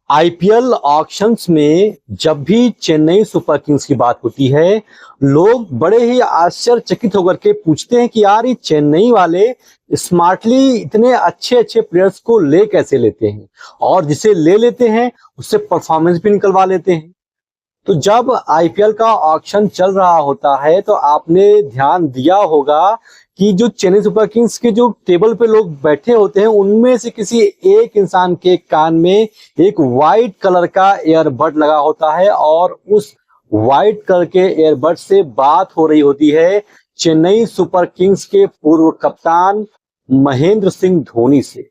IPL auctions में जब भी चेन्नई सुपर किंग्स की बात होती है, लोग बड़े ही आश्चर्यचकित होकर के पूछते हैं कि यार ये चेन्नई वाले स्मार्टली इतने अच्छे अच्छे प्लेयर्स को ले कैसे लेते हैं, और जिसे ले लेते हैं उससे परफॉर्मेंस भी निकलवा लेते हैं। तो जब आईपीएल का ऑक्शन चल रहा होता है तो आपने ध्यान दिया होगा कि जो चेन्नई सुपर किंग्स के जो टेबल पे लोग बैठे होते हैं उनमें से किसी एक इंसान के कान में एक वाइट कलर का ईयरबड लगा होता है, और उस वाइट कलर के ईयरबड से बात हो रही होती है चेन्नई सुपर किंग्स के पूर्व कप्तान महेंद्र सिंह धोनी से।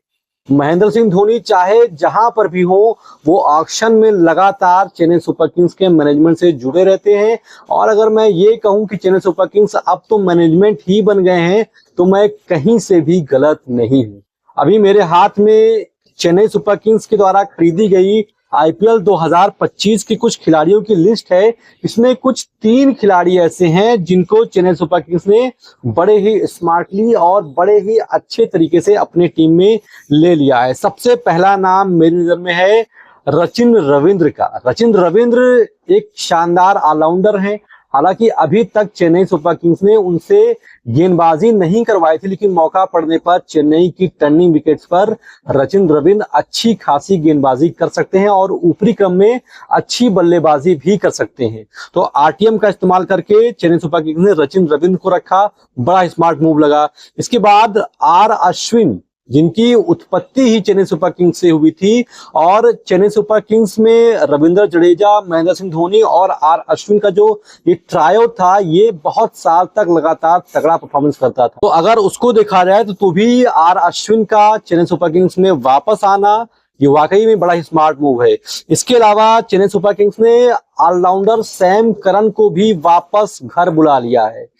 महेंद्र सिंह धोनी चाहे जहां पर भी हो, वो ऑक्शन में लगातार चेन्नई सुपर किंग्स के मैनेजमेंट से जुड़े रहते हैं। और अगर मैं ये कहूं कि चेन्नई सुपर किंग्स अब तो मैनेजमेंट ही बन गए हैं, तो मैं कहीं से भी गलत नहीं हूं। अभी मेरे हाथ में चेन्नई सुपर किंग्स के द्वारा खरीदी गई आईपीएल 2025 के कुछ खिलाड़ियों की लिस्ट है। इसमें कुछ 3 खिलाड़ी ऐसे हैं जिनको चेन्नई सुपर किंग्स ने बड़े ही स्मार्टली और बड़े ही अच्छे तरीके से अपने टीम में ले लिया है। सबसे पहला नाम मेरी नजर में है रचिन रविंद्र का। रचिन रविंद्र एक शानदार ऑलराउंडर हैं। हालांकि अभी तक चेन्नई सुपर किंग्स ने उनसे गेंदबाजी नहीं करवाई थी, लेकिन मौका पड़ने पर चेन्नई की टर्निंग विकेट्स पर रचिन रविंद्र अच्छी खासी गेंदबाजी कर सकते हैं और ऊपरी क्रम में अच्छी बल्लेबाजी भी कर सकते हैं। तो आरटीएम का इस्तेमाल करके चेन्नई सुपर किंग्स ने रचिन रविंद्र को रखा, बड़ा स्मार्ट मूव लगा। इसके बाद आर अश्विन, जिनकी उत्पत्ति ही चेन्नई सुपर किंग्स से हुई थी, और चेन्नई सुपर किंग्स में रविंद्र जडेजा, महेंद्र सिंह धोनी और आर अश्विन का जो ये ट्रायो था, ये बहुत साल तक लगातार तगड़ा परफॉर्मेंस करता था। तो अगर उसको देखा जाए तो भी आर अश्विन का चेन्नई सुपर किंग्स में वापस आना ये वाकई में बड़ा ही स्मार्ट मूव है। इसके अलावा चेन्नई सुपर किंग्स ने ऑलराउंडर सैम करन को भी वापस घर बुला लिया है।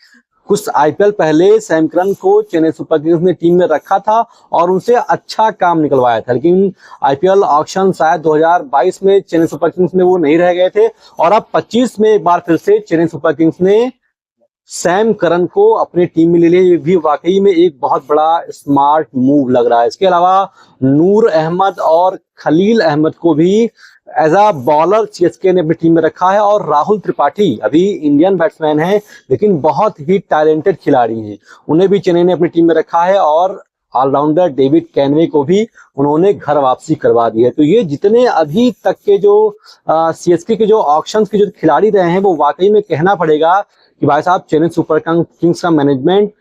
कुछ आईपीएल पहले सैम करन को चेन्नई सुपर किंग्स ने टीम में रखा था और उनसे अच्छा काम निकलवाया था, लेकिन आईपीएल ऑक्शन शायद 2022 में चेन्नई सुपर किंग्स में वो नहीं रह गए थे, और अब 25 में एक बार फिर से चेन्नई सुपर किंग्स ने सैम करन को अपनी टीम में ले लिया। ये भी वाकई में एक बहुत बड़ा स्मार्ट मूव लग रहा है। इसके अलावा नूर अहमद और खलील अहमद को भी एज अ बॉलर सीएसके ने अपनी टीम में रखा है, और राहुल त्रिपाठी अभी इंडियन बैट्समैन हैं लेकिन बहुत ही टैलेंटेड खिलाड़ी हैं, उन्हें भी चेन्नई ने अपनी टीम में रखा है, और ऑलराउंडर डेविड कैनवे को भी उन्होंने घर वापसी करवा दी है। तो ये जितने अभी तक के जो सीएसके के जो ऑक्शंस के जो खिलाड़ी रहे हैं, वो वाकई में कहना पड़ेगा कि भाई साहब चेन्नई सुपर किंग्स का मैनेजमेंट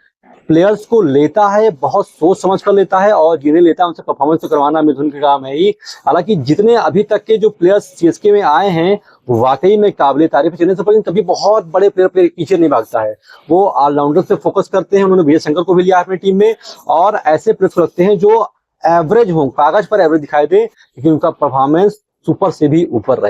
प्लेयर्स को लेता है, बहुत सोच समझ कर लेता है, और जिन्हें लेता है उनसे परफॉर्मेंस तो करवाना मिथुन का काम है ही। हालांकि जितने अभी तक के जो प्लेयर्स सीएसके में आए हैं वो वाकई में काबिल तारीफ है। चेन्नई सुपर किंग्स कभी बहुत बड़े प्लेयर पीछे नहीं भागता है, वो ऑलराउंडर पे फोकस करते हैं। उन्होंने विजय शंकर को भी लिया अपनी टीम में, और ऐसे प्लेयर्स को रखते हैं जो एवरेज हो, कागज पर एवरेज दिखाई दे, लेकिन उनका परफॉर्मेंस सुपर से भी ऊपर रहे।